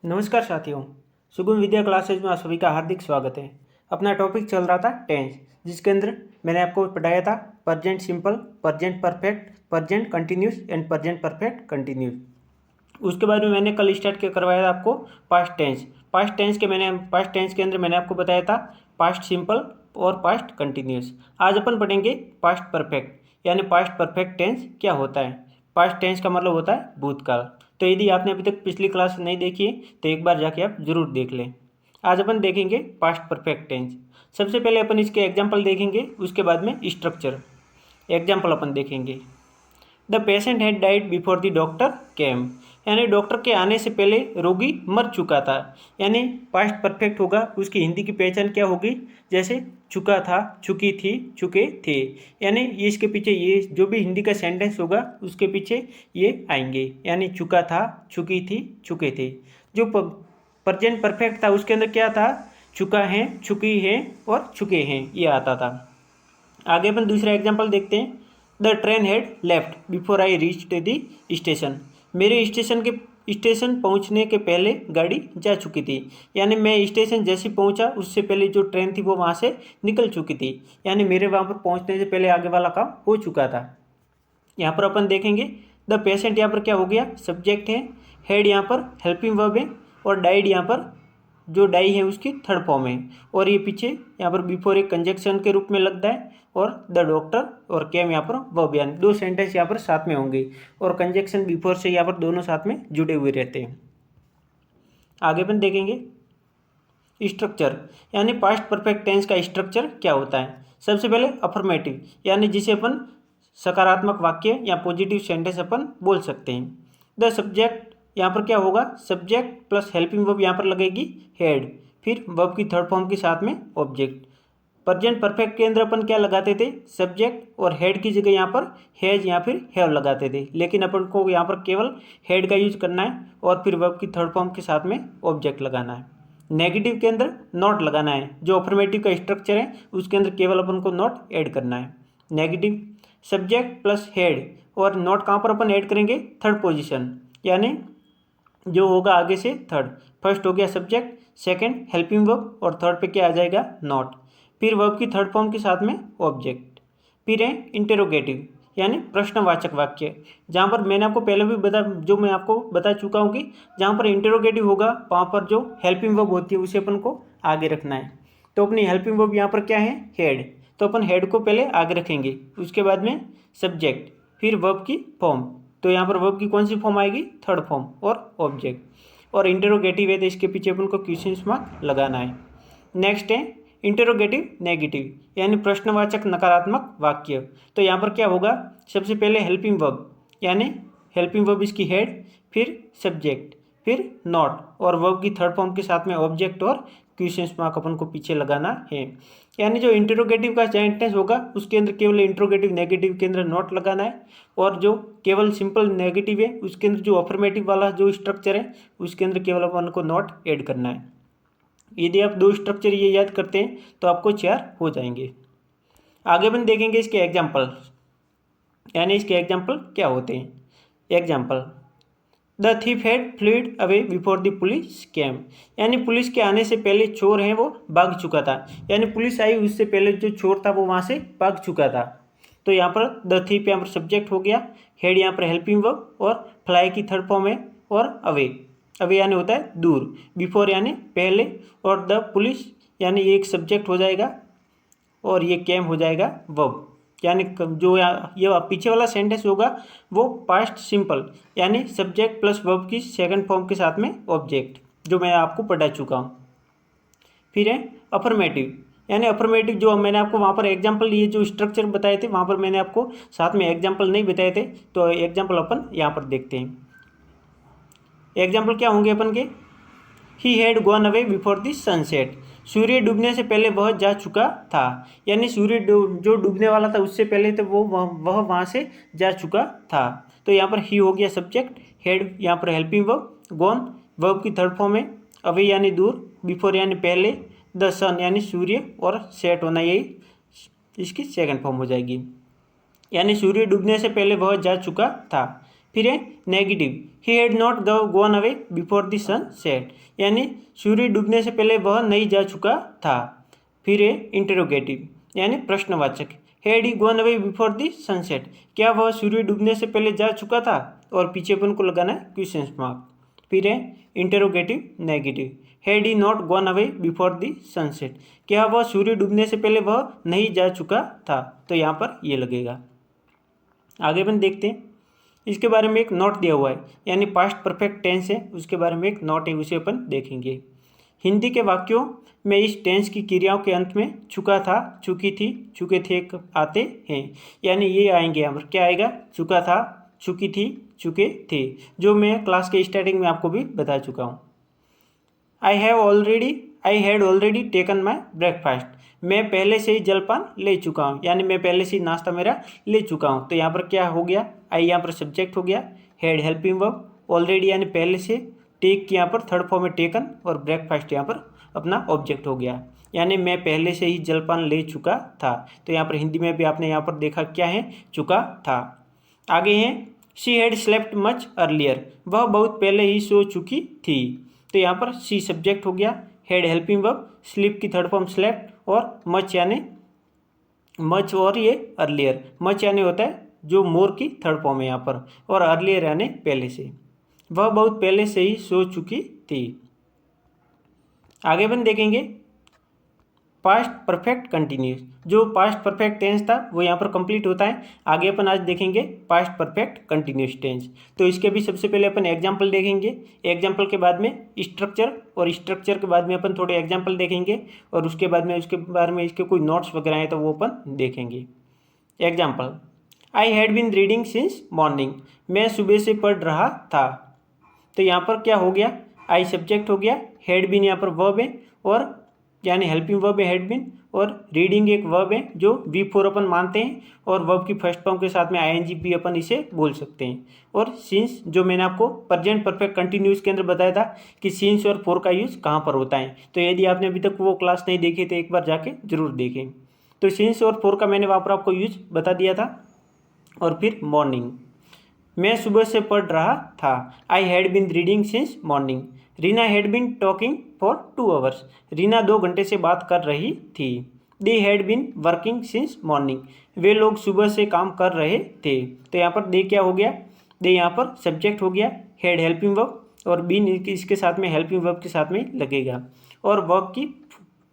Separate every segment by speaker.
Speaker 1: नमस्कार साथियों, सुगम विद्या क्लासेज में आप सभी का हार्दिक स्वागत है। अपना टॉपिक चल रहा था टेंस, जिसके अंदर मैंने आपको पढ़ाया था present simple, present perfect, present continuous and present perfect continuous. उसके बाद में मैंने कल स्टार्ट किया करवाया था आपको पास्ट टेंस। पास्ट टेंस के अंदर मैंने आपको बताया था पास्ट सिंपल और पास्ट कंटिन्यूस। आज अपन पढ़ेंगे पास्ट परफेक्ट, यानी पास्ट परफेक्ट टेंस क्या होता है। पास्ट टेंस का मतलब होता है भूतकाल। तो यदि आपने अभी तक पिछली क्लास नहीं देखी है तो एक बार जाके आप जरूर देख लें। आज अपन देखेंगे पास्ट परफेक्ट टेंस। सबसे पहले अपन इसके एग्जाम्पल देखेंगे, उसके बाद में स्ट्रक्चर। एग्जाम्पल अपन देखेंगे। The patient had died before the doctor केम, यानी डॉक्टर के आने से पहले रोगी मर चुका था। यानी पास्ट परफेक्ट होगा, उसकी हिंदी की पहचान क्या होगी, जैसे चुका था, चुकी थी, चुके थे। यानी ये इसके पीछे ये जो भी हिंदी का सेंटेंस होगा उसके पीछे ये आएंगे, यानी चुका था, चुकी थी, चुके थे। जो प्रेजेंट परफेक्ट था उसके अंदर क्या था, चुका है, चुकी है और चुके हैं, ये आता था। आगे अपन दूसरा एग्जाम्पल देखते हैं। The train had left before I reached the station, मेरे स्टेशन पहुंचने के पहले गाड़ी जा चुकी थी। यानी मैं स्टेशन जैसे पहुंचा उससे पहले जो ट्रेन थी वो वहाँ से निकल चुकी थी, यानी मेरे वहाँ पर पहुंचने से पहले आगे वाला काम हो चुका था। यहाँ पर अपन देखेंगे द पेशेंट, यहाँ पर क्या हो गया, सब्जेक्ट है। हेड यहाँ पर हेल्पिंग वर्ब है और डाइड यहाँ पर जो डाई है उसकी थर्ड फॉर्म है। और ये पीछे यहाँ पर बिफोर एक कंजक्शन के रूप में लगता है और द डॉक्टर और केम यहाँ पर वर्ब, यानी दो सेंटेंस यहाँ पर साथ में होंगे और कंजक्शन बिफोर से यहाँ पर दोनों साथ में जुड़े हुए रहते हैं। आगे अपन देखेंगे स्ट्रक्चर, यानी पास्ट परफेक्ट टेंस का स्ट्रक्चर क्या होता है। सबसे पहले अफर्मेटिव, यानी जिसे अपन सकारात्मक वाक्य या पॉजिटिव सेंटेंस अपन बोल सकते हैं। द सब्जेक्ट, यहाँ पर क्या होगा, सब्जेक्ट प्लस हेल्पिंग वर्ब यहाँ पर लगेगी हेड, फिर वर्ब की थर्ड फॉर्म के साथ में ऑब्जेक्ट। प्रेजेंट परफेक्ट के अंदर अपन क्या लगाते थे, सब्जेक्ट और हेड की जगह यहाँ पर हैज या फिर हैव लगाते थे, लेकिन अपन को यहाँ पर केवल हेड का यूज करना है और फिर वर्ब की थर्ड फॉर्म के साथ में ऑब्जेक्ट लगाना है। नेगेटिव के अंदर नॉट लगाना है, जो अफर्मेटिव का स्ट्रक्चर है उसके अंदर केवल अपन को नॉट ऐड करना है। नेगेटिव सब्जेक्ट प्लस हेड, और नॉट कहाँ पर अपन ऐड करेंगे, थर्ड पोजीशन, यानी जो होगा आगे से थर्ड। फर्स्ट हो गया सब्जेक्ट, सेकंड हेल्पिंग वर्ब और थर्ड पे क्या आ जाएगा, नॉट। फिर वर्ब की थर्ड फॉर्म के साथ में ऑब्जेक्ट। फिर है इंटेरोगेटिव, यानी प्रश्नवाचक वाक्य, जहाँ पर मैंने आपको पहले भी मैं आपको बता चुका हूँ कि जहाँ पर इंटेरोगेटिव होगा वहाँ पर जो हेल्पिंग वर्ब होती है उसे अपन को आगे रखना है। तो अपनी हेल्पिंग वर्ब यहाँ पर क्या है, हेड, तो अपन हेड को पहले आगे रखेंगे, उसके बाद में सब्जेक्ट, फिर वर्ब की फॉर्म। तो यहाँ पर वर्ब की कौन सी फॉर्म आएगी, थर्ड फॉर्म और ऑब्जेक्ट। और इंटेरोगेटिव है तो इसके पीछे अपन को क्वेश्चन मार्क लगाना है। नेक्स्ट है इंटेरोगेटिव नेगेटिव, यानी प्रश्नवाचक नकारात्मक वाक्य। तो यहाँ पर क्या होगा, सबसे पहले हेल्पिंग वर्ब, यानी हेल्पिंग वर्ब इसकी हेड, फिर सब्जेक्ट, फिर नॉट और वर्ब की थर्ड फॉर्म के साथ में ऑब्जेक्ट और क्वेश्चन मार्क अपन को पीछे लगाना है। यानी जो इंटेरोगेटिव का सेंटेंस होगा उसके अंदर केवल इंटेरोगेटिव नेगेटिव के अंदर नॉट लगाना है, और जो केवल सिंपल नेगेटिव है उसके अंदर जो अफर्मेटिव वाला जो स्ट्रक्चर है उसके अंदर केवल अपन को नॉट ऐड करना है। यदि आप दो स्ट्रक्चर ये याद करते हैं तो आपको 4 हो जाएंगे। आगे अपन देखेंगे इसके एग्जाम्पल, यानी इसके एग्जाम्पल क्या होते हैं। Example, the thief had fled away before the police केम, यानी पुलिस के आने से पहले चोर है वो भाग चुका था। यानी पुलिस आई उससे पहले जो चोर था वो वहाँ से भाग चुका था। तो यहाँ पर द थीफ यहाँ पर सब्जेक्ट हो गया, हेड यहाँ पर हेल्पिंग वर्ब और फ्लाई की थर्ड फॉर्म है, और अवे, अवे यानी होता है दूर, बिफोर यानी पहले, और द पुलिस यानी ये एक सब्जेक्ट हो जाएगा और ये केम हो जाएगा वर्ब। यानी जो ये पीछे वाला सेंटेंस होगा वो पास्ट सिंपल, यानी सब्जेक्ट प्लस वर्ब की सेकंड फॉर्म के साथ में ऑब्जेक्ट, जो मैं आपको पढ़ा चुका हूँ। फिर है अफर्मेटिव, यानी अफर्मेटिव जो मैंने आपको वहाँ पर एग्जाम्पल, ये जो स्ट्रक्चर बताए थे वहाँ पर मैंने आपको साथ में एग्जाम्पल नहीं बताए थे, तो एग्जाम्पल अपन यहाँ पर देखते हैं। एग्जाम्पल क्या होंगे अपन के, he had gone away before the sunset, सूर्य डूबने से पहले वह जा चुका था। यानी सूर्य जो डूबने वाला था उससे पहले तो वह वहाँ से जा चुका था। तो यहाँ पर ही हो गया सब्जेक्ट, हेड यहाँ पर हेल्पिंग वर्ब, गॉन वर्ब की थर्ड फॉर्म है, अवे यानी दूर, बिफोर यानी पहले, द सन यानी सूर्य और सेट होना यही इसकी सेकंड फॉर्म हो जाएगी। यानी सूर्य डूबने से पहले वह जा चुका था। फिर है negative, he had not gone away before the sun set, यानी सूर्य डूबने से पहले वह नहीं जा चुका था। फिर है इंटरोगेटिव, यानी प्रश्नवाचक, had he gone away before the sunset, क्या वह सूर्य डूबने से पहले जा चुका था, और पीछे अपन को लगाना है क्वेश्चन मार्क। फिर है interrogative negative, had he not gone away before the sunset, क्या वह सूर्य डूबने से पहले वह नहीं जा चुका था, तो यहाँ पर ये लगेगा। आगे अपन देखते हैं, इसके बारे में एक नोट दिया हुआ है, यानी पास्ट परफेक्ट टेंस है, उसके बारे में एक नोट है, उसे अपन देखेंगे। हिंदी के वाक्यों में इस टेंस की क्रियाओं के अंत में चुका था, चुकी थी, चुके थे आते हैं, यानी ये आएंगे यहाँ पर। क्या आएगा? चुका था, चुकी थी, चुके थे, जो मैं क्लास के स्टार्टिंग में आपको भी बता चुका हूँ। I had already taken my breakfast, मैं पहले से ही जलपान ले चुका हूँ, यानी मैं पहले से ही नाश्ता मेरा ले चुका हूँ। तो यहाँ पर क्या हो गया? आई यहाँ पर सब्जेक्ट हो गया, हैड हेल्पिंग वर्ब, ऑलरेडी यानी पहले से, टेक की यहाँ पर थर्ड फॉर्म में टेकन, और ब्रेकफास्ट यहाँ पर अपना ऑब्जेक्ट हो गया, यानी मैं पहले से ही जलपान ले चुका था। तो यहाँ पर हिंदी में भी आपने यहाँ पर देखा क्या है? चुका था। आगे हैं she had slept much earlier, वह बहुत पहले ही सो चुकी थी। तो यहाँ पर शी सब्जेक्ट हो गया, हैड हेल्पिंग वर्ब, स्लीप की थर्ड फॉर्म स्लेप्ट, और मच यानी मच, और ये अर्लियर, मच यानी होता है जो मोर की थर्ड फॉर्म है यहाँ पर, और अर्लियर यानी पहले से, वह बहुत पहले से ही सो चुकी थी। आगे अपन देखेंगे पास्ट परफेक्ट कंटिन्यूस, जो पास्ट परफेक्ट टेंस था वो यहाँ पर कंप्लीट होता है। आगे अपन आज देखेंगे पास्ट परफेक्ट कंटिन्यूस टेंस। तो इसके भी सबसे पहले अपन एग्जाम्पल देखेंगे, एग्जाम्पल के बाद में स्ट्रक्चर, और स्ट्रक्चर के बाद में अपन थोड़े एग्जाम्पल देखेंगे, और उसके बाद में उसके बारे में इसके कोई नोट्स वगैरह हैं तो वो अपन देखेंगे। Example, I had been reading since morning, मैं सुबह से पढ़ रहा था। तो यहाँ पर क्या हो गया? आई सब्जेक्ट हो गया, हैड बीन यहाँ पर वर्ब है, और यानी हेल्पिंग वर्ब है हैड बीन, और रीडिंग एक वर्ब है जो V4 अपन मानते हैं, और वर्ब की फर्स्ट फॉर्म के साथ में ING भी अपन इसे बोल सकते हैं। और सिंस, जो मैंने आपको प्रेजेंट परफेक्ट कंटिन्यूस के अंदर बताया था कि सिंस और फॉर का यूज़ कहाँ पर होता है, तो यदि आपने अभी तक वो क्लास नहीं देखी तो एक बार जाके जरूर देखें। तो सिंस और फॉर का मैंने वहाँ पर आपको यूज बता दिया था। और फिर मॉर्निंग, मैं सुबह से पढ़ रहा था, I had been reading since morning. Reena had been talking for 2 hours, Reena 2 घंटे से बात कर रही थी। They had been working since morning, वे लोग सुबह से काम कर रहे थे। तो यहाँ पर दे क्या हो गया? दे यहाँ पर सब्जेक्ट हो गया, हैड हेल्पिंग वर्ब, और बीन इसके साथ में हेल्पिंग वर्ब के साथ में लगेगा, और वर्क की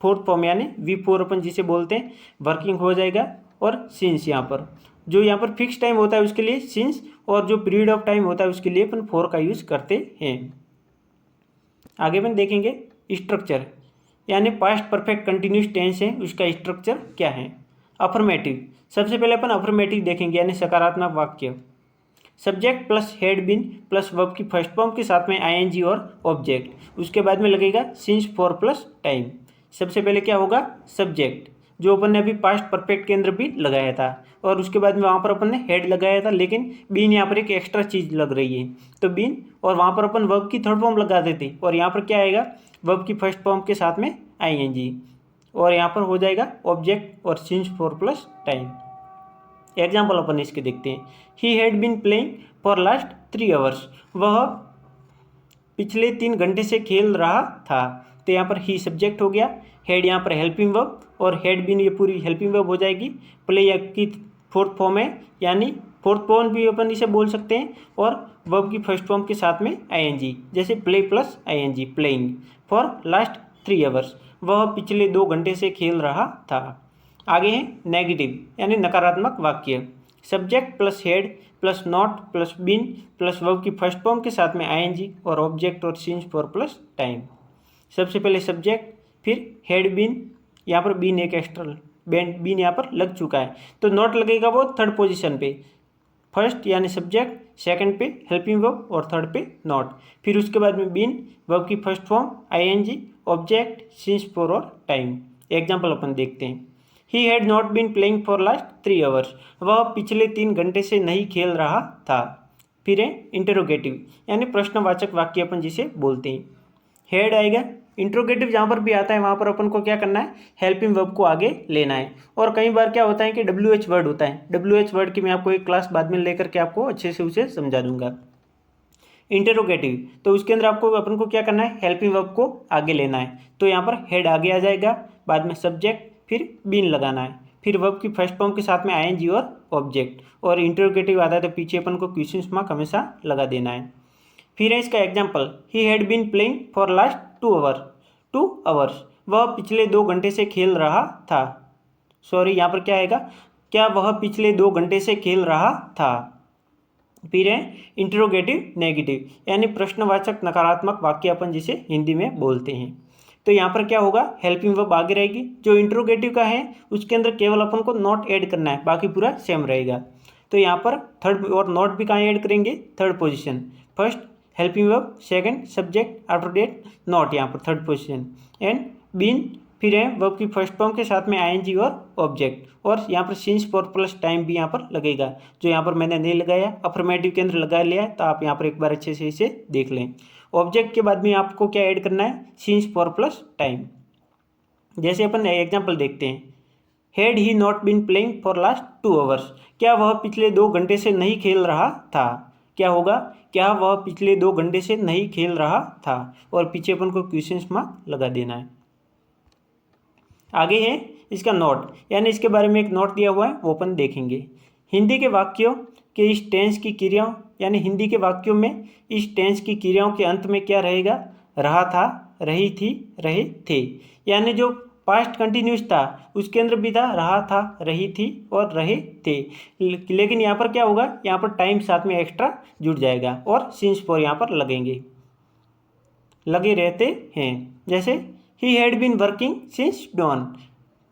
Speaker 1: फोर्थ फॉर्म यानी V4 अपन जिसे बोलते हैं वर्किंग हो जाएगा। और सिंस यहाँ पर, जो यहाँ पर फिक्स टाइम होता है उसके लिए सिंस, और जो पीरियड ऑफ टाइम होता है उसके लिए अपन फॉर का यूज़ करते हैं। आगे अपन देखेंगे स्ट्रक्चर, यानी पास्ट परफेक्ट कंटिन्यूस टेंस है उसका स्ट्रक्चर क्या है। अफर्मेटिव, सबसे पहले अपन अफर्मेटिव देखेंगे, यानी सकारात्मक वाक्य। Subject plus had been plus verb की फर्स्ट फॉर्म के साथ में ING और ऑब्जेक्ट, उसके बाद में लगेगा सिंस फॉर प्लस टाइम। सबसे पहले क्या होगा? सब्जेक्ट, जो अपन ने अभी पास्ट परफेक्ट के अंदर भी लगाया था, और उसके बाद में वहाँ पर अपन ने हेड लगाया था, लेकिन बीन यहाँ पर एक एक्स्ट्रा चीज़ लग रही है, तो बीन, और वहाँ पर अपन वर्ब की थर्ड फॉर्म लगा देते, और यहाँ पर क्या आएगा? वर्ब की फर्स्ट फॉर्म के साथ में ING, और यहाँ पर हो जाएगा ऑब्जेक्ट और since for plus time. Example अपन इसके देखते हैं। He had been playing for last 3 hours, वह पिछले 3 घंटे से खेल रहा था। तो यहाँ पर ही सब्जेक्ट हो गया, हेड यहाँ पर हेल्पिंग वर्ब, और हेड बीन ये पूरी हेल्पिंग वर्ब हो जाएगी। प्ले की फोर्थ फॉर्म है, यानी फोर्थ फॉर्म भी अपन इसे बोल सकते हैं, और वर्ब की फर्स्ट फॉर्म के साथ में ING, जैसे play plus ING, playing for last 3 hours, वह पिछले 2 घंटे से खेल रहा था। आगे है नेगेटिव, यानी नकारात्मक वाक्य। Subject plus had plus not plus been plus verb की फर्स्ट फॉर्म के साथ में ING और ऑब्जेक्ट और सिंस फॉर प्लस टाइम। सबसे पहले सब्जेक्ट, फिर हेड बीन, यहाँ पर बीन एक एक्स्ट्रा बीन यहाँ पर लग चुका है, तो नॉट लगेगा वो थर्ड पोजीशन पे, फर्स्ट यानी सब्जेक्ट, सेकंड पे हेल्पिंग वर्ब, और थर्ड पे नॉट। फिर उसके बाद में बीन, वर्ब की first form ING, object, since for और टाइम। एग्जाम्पल अपन देखते हैं। He had not been playing for last 3 hours, वह पिछले 3 घंटे से नहीं खेल रहा था। फिर है इंटरोगेटिव, यानी प्रश्नवाचक वाक्य अपन जिसे बोलते हैं। हेड आएगा, इंट्रोगेटिव जहाँ पर भी आता है वहाँ पर अपन को क्या करना है, हेल्पिंग वर्ब को आगे लेना है। और कई बार क्या होता है कि WH वर्ड होता है, WH वर्ड की मैं आपको एक क्लास बाद में लेकर के आपको अच्छे से उसे समझा दूंगा। इंटरोगेटिव, तो उसके अंदर आपको अपन को क्या करना है, हेल्पिंग वर्ब को आगे लेना है। तो यहाँ पर हेड आगे आ जाएगा, बाद में सब्जेक्ट, फिर बीन लगाना है, फिर वर्ब की फर्स्ट फॉर्म के साथ में ING और ऑब्जेक्ट, और इंटरोगेटिव आता है तो पीछे अपन को क्वेश्चन मार्क हमेशा लगा देना है। फिर है इसका example, he had been playing for last 2 hours, वह पिछले 2 घंटे से खेल रहा था। सॉरी, यहाँ पर क्या आएगा, क्या वह पिछले 2 घंटे से खेल रहा था। फिर है इंटरोगेटिव नेगेटिव, यानी प्रश्नवाचक नकारात्मक वाक्य अपन जिसे हिंदी में बोलते हैं। तो यहाँ पर क्या होगा, हेल्पिंग वर्ब आगे रहेगी। जो इंटरोगेटिव का है उसके अंदर केवल अपन को नॉट ऐड करना है, बाकी पूरा सेम रहेगा। तो यहाँ पर थर्ड, और नॉट भी कहाँ ऐड करेंगे, third position, first helping verb, second subject, after that not, यहाँ पर थर्ड पोजीशन, एंड बीन, फिर है वर्ब की फर्स्ट फॉर्म के साथ में ING और ऑब्जेक्ट, और यहाँ पर सिंस फॉर प्लस टाइम भी यहाँ पर लगेगा, जो यहाँ पर मैंने नहीं लगाया, अफर्मेटिव के अंदर लगा लिया है, तो आप यहाँ पर एक बार अच्छे से इसे देख लें। ऑब्जेक्ट के बाद में आपको क्या ऐड करना है, सिंस फॉर प्लस टाइम। जैसे अपन एग्जाम्पल देखते हैं, had he not been playing for last 2 hours, क्या वह पिछले 2 घंटे से नहीं खेल रहा था। क्या होगा, क्या वह पिछले 2 घंटे से नहीं खेल रहा था, और पीछे अपन को क्वेश्चन मार्क लगा देना है। आगे है इसका नोट, यानी इसके बारे में एक नोट दिया हुआ है, वो अपन देखेंगे। हिंदी के वाक्यों के इस टेंस की क्रियाओं, यानी हिंदी के वाक्यों में इस टेंस की क्रियाओं के अंत में क्या रहेगा, रहा था, रही थी, रहे थे। यानी जो पास्ट कंटिन्यूस था उसके अंदर भी था रहा था, रही थी और रहे थे। लेकिन यहाँ पर क्या होगा, यहाँ पर टाइम साथ में एक्स्ट्रा जुड़ जाएगा और सिंस फॉर यहाँ पर लगेंगे, लगे रहते हैं। जैसे he had been working since dawn,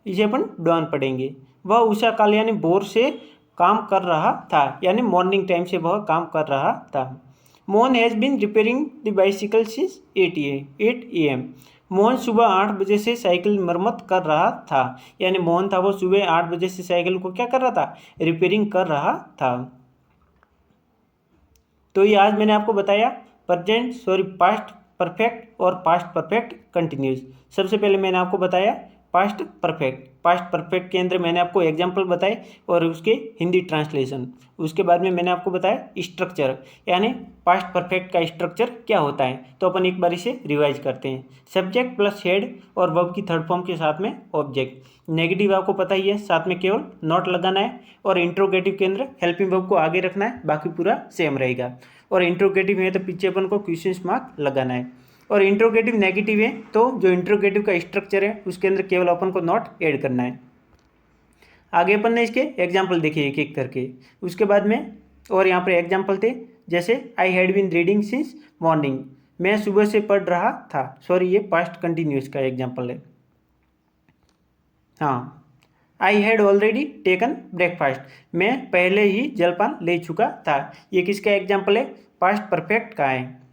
Speaker 1: इसे अपन डॉन पढ़ेंगे। वह उषा काल यानी भोर से काम कर रहा था, यानी मॉर्निंग टाइम से वह काम कर रहा था। Mohan has been repairing the bicycle since 8 AM, Mohan सुबह 8 बजे से साइकिल मरम्मत कर रहा था, यानी मोहन था वो सुबह 8 बजे से साइकिल को क्या कर रहा था, रिपेयरिंग कर रहा था। तो ये आज मैंने आपको बताया पास्ट परफेक्ट और पास्ट परफेक्ट कंटिन्यूस। सबसे पहले मैंने आपको बताया पास्ट परफेक्ट के अंदर मैंने आपको एग्जाम्पल बताए और उसके हिंदी ट्रांसलेशन। उसके बाद में मैंने आपको बताया स्ट्रक्चर, यानी पास्ट परफेक्ट का स्ट्रक्चर क्या होता है। तो अपन एक बार इसे रिवाइज करते हैं। सब्जेक्ट प्लस हेड और वर्ब की थर्ड फॉर्म के साथ में ऑब्जेक्ट। नेगेटिव आपको पता ही है, साथ में केवल नॉट लगाना है, और इंट्रोगेटिव के अंदर हेल्पिंग वर्ब को आगे रखना है, बाकी पूरा सेम रहेगा। और इंट्रोगेटिव है तो पीछे अपन को क्वेश्चन मार्क लगाना है। और इंट्रोगेटिव नेगेटिव है तो जो इंट्रोगेटिव का स्ट्रक्चर है उसके अंदर केवल अपन को नॉट ऐड करना है। आगे अपन ने इसके एग्जाम्पल देखे एक एक करके, उसके बाद में और यहाँ पर एग्जाम्पल थे, जैसे I had been reading since morning, मैं सुबह से पढ़ रहा था। सॉरी, ये पास्ट कंटिन्यूस का एग्जाम्पल है। हाँ, I had already taken breakfast, मैं पहले ही जलपान ले चुका था। ये किसका एग्जाम्पल है, पास्ट परफेक्ट का है।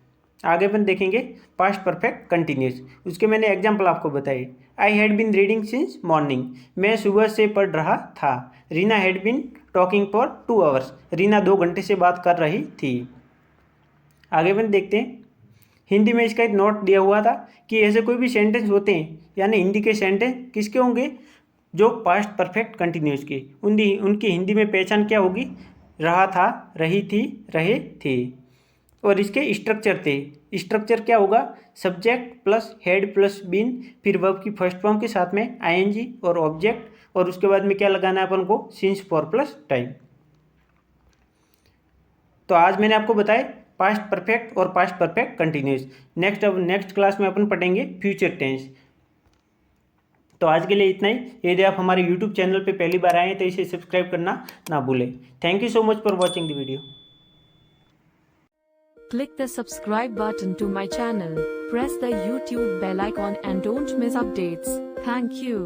Speaker 1: आगे अपन देखेंगे पास्ट परफेक्ट कंटिन्यूस, उसके मैंने एग्जाम्पल आपको बताए। I had been reading since morning, मैं सुबह से पढ़ रहा था। Reena had been talking for 2 hours, Reena 2 घंटे से बात कर रही थी। आगे अपन देखते हैं, हिंदी में इसका एक नोट दिया हुआ था कि ऐसे कोई भी सेंटेंस होते हैं, यानी हिंदी के सेंटेंस किसके होंगे, जो पास्ट परफेक्ट कंटिन्यूस के, उनकी हिंदी में पहचान क्या होगी, रहा था, रही थी, रहे थे। और इसके स्ट्रक्चर थे, स्ट्रक्चर क्या होगा, subject plus had plus been, फिर वर्ब की फर्स्ट फॉर्म के साथ में ING और ऑब्जेक्ट, और उसके बाद में क्या लगाना है अपन को, सिंस फॉर प्लस टाइम। तो आज मैंने आपको बताया पास्ट परफेक्ट और past perfect continuous. Next class में अपन पढ़ेंगे फ्यूचर टेंस। तो आज के लिए इतना ही। यदि आप हमारे YouTube चैनल पे पहली बार आए हैं तो इसे सब्सक्राइब करना ना भूलें। Thank you so much for watching the video.
Speaker 2: Click the subscribe button to my channel. Press the YouTube bell icon and don't miss updates. Thank you.